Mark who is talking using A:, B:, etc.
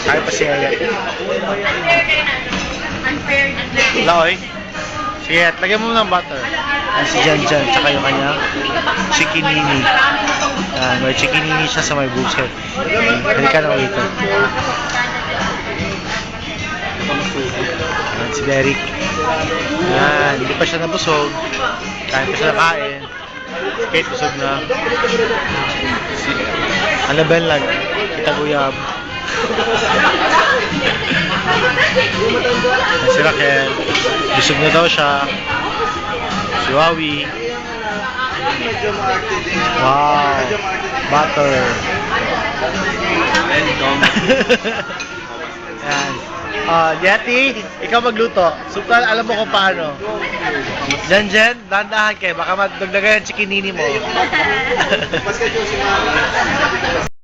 A: Kaya pa si Ayat. Laoy. Sige, lagyan mo ng butter. Yan si Janjan, tsaka yung kanya chikinini. Yan, may chikinini siya sa may buset. Halika na waiter. Yan si Derek. Yan, hindi pa siya nabusog. Kain pa siya nakain. Kate, busog na. Annabelle lang. Kita guyab. Si Raquel. Busog na daw siya. Si Wawi. Wow. Butter. Yan. Yeti, ikaw magluto. Sultan, alam mo kung paano. Jen, dandahan kayo. Baka madagdagan yung chikinini mo.